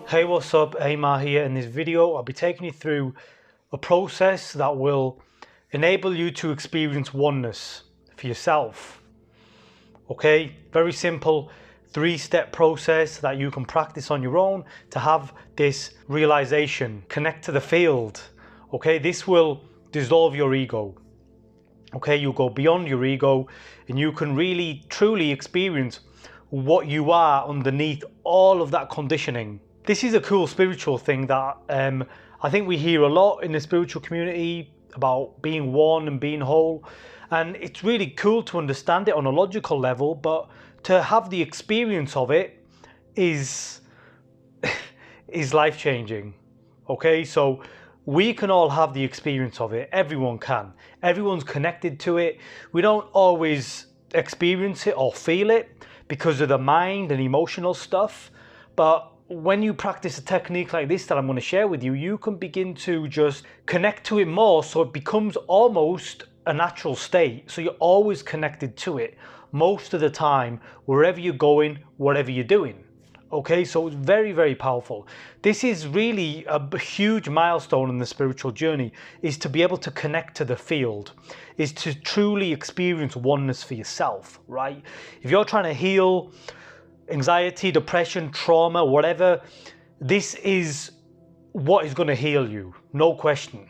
Hey, what's up? Amar here. In this video, I'll be taking you through a process that will enable you to experience oneness for yourself. Okay, very simple 3-step process that you can practice on your own to have this realization, connect to the field. Okay, this will dissolve your ego. Okay, you go beyond your ego and you can really truly experience what you are underneath all of that conditioning. This is a cool spiritual thing that I think we hear a lot in the spiritual community about being one and being whole, and it's really cool to understand it on a logical level, but to have the experience of it is life-changing. Okay, so we can all have the experience of it. Everyone can. Everyone's connected to it. We don't always experience it or feel it because of the mind and emotional stuff, but when you practice a technique like this that I'm going to share with you, you can begin to just connect to it more, so it becomes almost a natural state. So you're always connected to it most of the time, wherever you're going, whatever you're doing. Okay, so it's very, very powerful. This is really a huge milestone in the spiritual journey, is to be able to connect to the field, is to truly experience oneness for yourself, right? If you're trying to heal anxiety, depression, trauma, whatever, this is what is going to heal you, no question,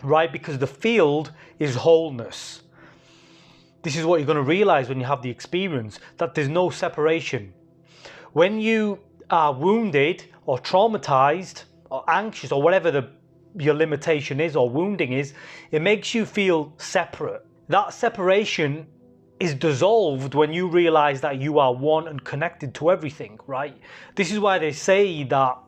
right? Because the field is wholeness. This is what you're going to realize when you have the experience, that there's no separation. When you are wounded or traumatized or anxious or whatever your limitation is or wounding is, it makes you feel separate. That separation is dissolved when you realize that you are one and connected to everything, right? This is why they say that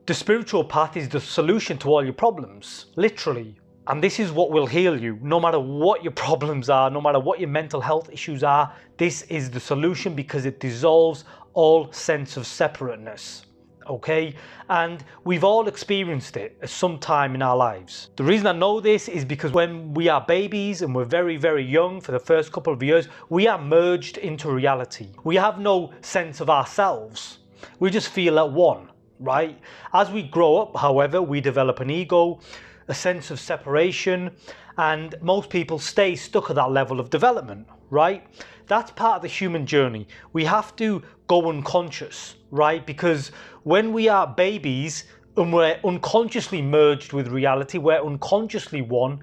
the spiritual path is the solution to all your problems, literally. And this is what will heal you, no matter what your problems are, no matter what your mental health issues are. This is the solution because it dissolves all sense of separateness. Okay, and we've all experienced it at some time in our lives. The reason I know this is because when we are babies and we're very, very young, for the first couple of years, we are merged into reality. We have no sense of ourselves. We just feel at one, right? As we grow up, however, we develop an ego, a sense of separation, and most people stay stuck at that level of development, right? That's part of the human journey. We have to go unconscious, right? Because when we are babies and we're unconsciously merged with reality, we're unconsciously one,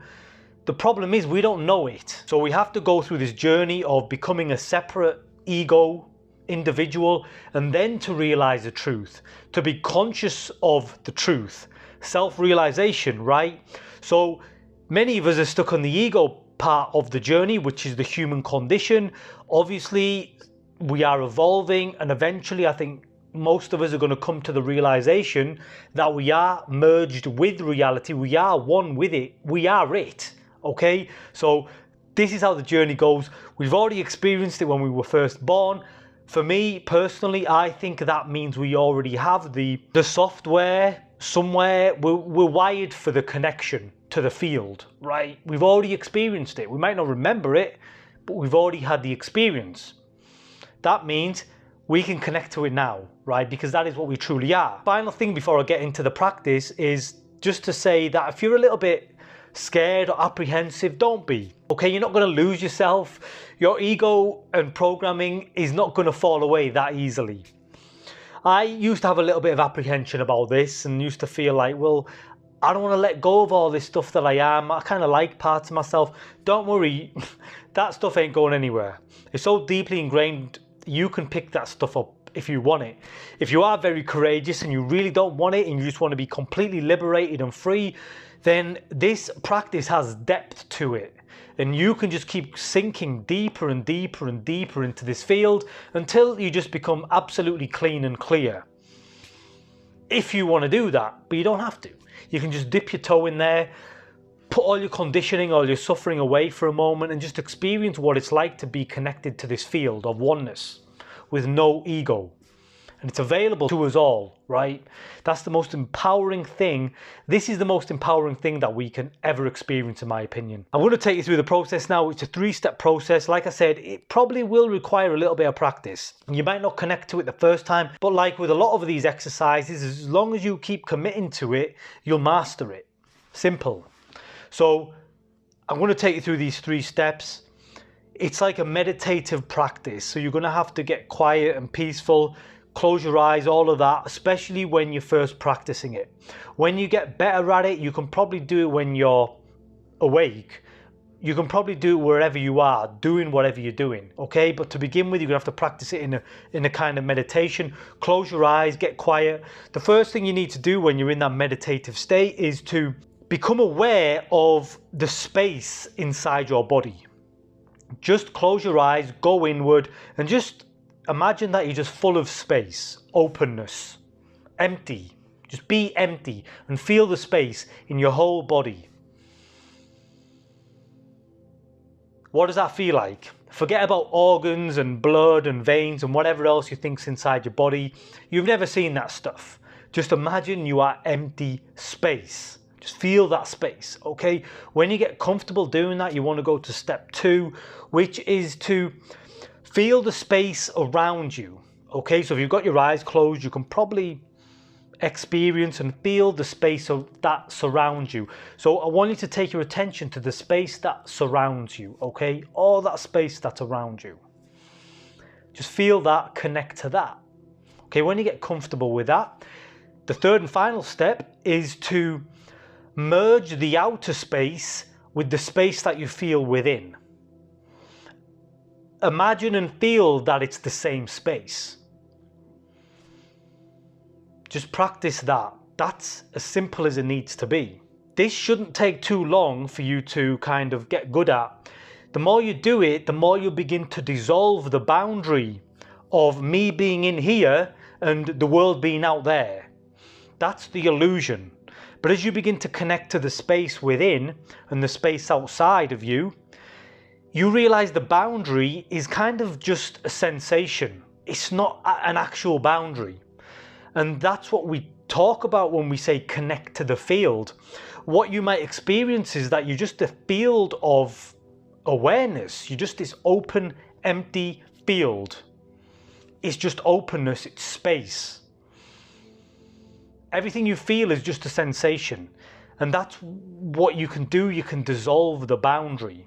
the problem is we don't know it. So we have to go through this journey of becoming a separate ego individual, and then to realize the truth, to be conscious of the truth, self-realization, right? So many of us are stuck on the ego part of the journey, which is the human condition. Obviously, we are evolving, and eventually I think most of us are going to come to the realization that we are merged with reality. We are one with it. We are it. Okay, so this is how the journey goes. We've already experienced it when we were first born. For me personally, I think that means we already have the software somewhere. We're wired for the connection to the field, right? We've already experienced it. We might not remember it, but we've already had the experience. That means we can connect to it now, right? Because that is what we truly are. Final thing before I get into the practice is just to say that if you're a little bit scared or apprehensive, don't be. Okay, you're not going to lose yourself. Your ego and programming is not going to fall away that easily. I used to have a little bit of apprehension about this and used to feel like, well, I don't want to let go of all this stuff that I am. I kind of like parts of myself. Don't worry, that stuff ain't going anywhere. It's so deeply ingrained, you can pick that stuff up if you want it. If you are very courageous and you really don't want it and you just want to be completely liberated and free, then this practice has depth to it. And you can just keep sinking deeper and deeper and deeper into this field until you just become absolutely clean and clear. If you want to do that, but you don't have to. You can just dip your toe in there, put all your conditioning, all your suffering away for a moment, and just experience what it's like to be connected to this field of oneness with no ego. and it's available to us all, right? That's the most empowering thing. This is the most empowering thing that we can ever experience, in my opinion. I'm going to take you through the process now. It's a 3-step process. Like I said, it probably will require a little bit of practice. You might not connect to it the first time, but like with a lot of these exercises, as long as you keep committing to it, you'll master it. Simple. So I'm going to take you through these 3 steps. It's like a meditative practice. So you're going to have to get quiet and peaceful. Close your eyes, all of that, especially when you're first practicing it. When you get better at it, you can probably do it when you're awake. You can probably do it wherever you are, doing whatever you're doing, okay? But to begin with, you're gonna have to practice it in a kind of meditation. Close your eyes, get quiet. The first thing you need to do when you're in that meditative state is to become aware of the space inside your body. Just close your eyes, go inward, and just imagine that you're just full of space, openness, empty. Just be empty and feel the space in your whole body. What does that feel like? Forget about organs and blood and veins and whatever else you think's inside your body. You've never seen that stuff. Just imagine you are empty space. Just feel that space, okay? When you get comfortable doing that, you want to go to step 2, which is to feel the space around you, okay? So if you've got your eyes closed, you can probably experience and feel the space that surrounds you. So I want you to take your attention to the space that surrounds you, okay? All that space that's around you. Just feel that, connect to that. Okay, when you get comfortable with that, the 3rd and final step is to merge the outer space with the space that you feel within. Imagine and feel that it's the same space. Just practice that. That's as simple as it needs to be. This shouldn't take too long for you to kind of get good at. The more you do it, the more you begin to dissolve the boundary of me being in here and the world being out there. That's the illusion. But as you begin to connect to the space within and the space outside of you, you realize the boundary is kind of just a sensation. It's not an actual boundary. And that's what we talk about when we say connect to the field. What you might experience is that you're just a field of awareness. You're just this open, empty field. It's just openness, it's space. Everything you feel is just a sensation. And that's what you can do. You can dissolve the boundary.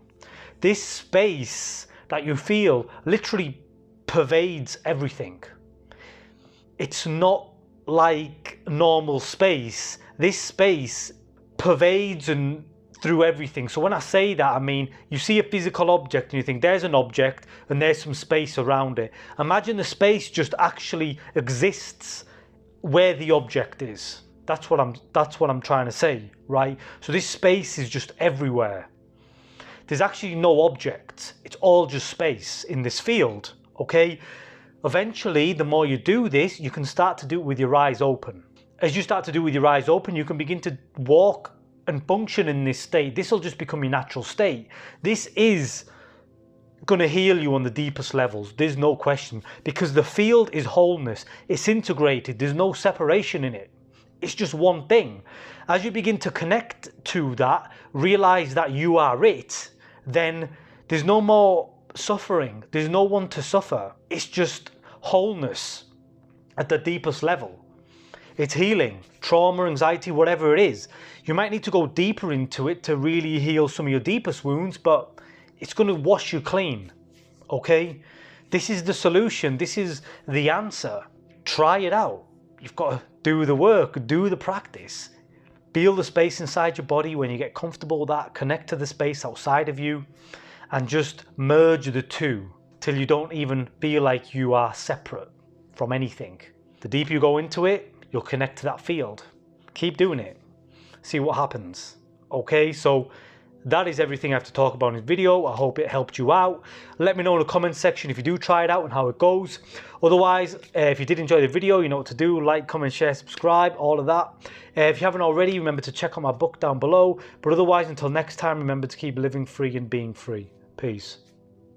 This space that you feel literally pervades everything. It's not like normal space. This space pervades and through everything. So when I say that, I mean, you see a physical object and you think there's an object and there's some space around it. Imagine the space just actually exists where the object is. That's what I'm trying to say, right? So this space is just everywhere. There's actually no object. It's all just space in this field, okay? Eventually, the more you do this, you can start to do it with your eyes open. As you start to do it with your eyes open, you can begin to walk and function in this state. This will just become your natural state. This is going to heal you on the deepest levels. There's no question, because the field is wholeness. It's integrated. There's no separation in it. It's just one thing. As you begin to connect to that, realize that you are it, then there's no more suffering. There's no one to suffer. It's just wholeness at the deepest level. It's healing, trauma, anxiety, whatever it is. You might need to go deeper into it to really heal some of your deepest wounds, but it's going to wash you clean, okay? This is the solution. This is the answer. Try it out. You've got to do the work, do the practice. Feel the space inside your body. When you get comfortable with that, connect to the space outside of you and just merge the two till you don't even feel like you are separate from anything. The deeper you go into it, you'll connect to that field. Keep doing it. See what happens. Okay, so that is everything I have to talk about in this video. I hope it helped you out. Let me know in the comment section if you do try it out and how it goes. Otherwise, if you did enjoy the video, you know what to do. Like, comment, share, subscribe, all of that. If you haven't already, remember to check out my book down below. But otherwise, until next time, remember to keep living free and being free. Peace.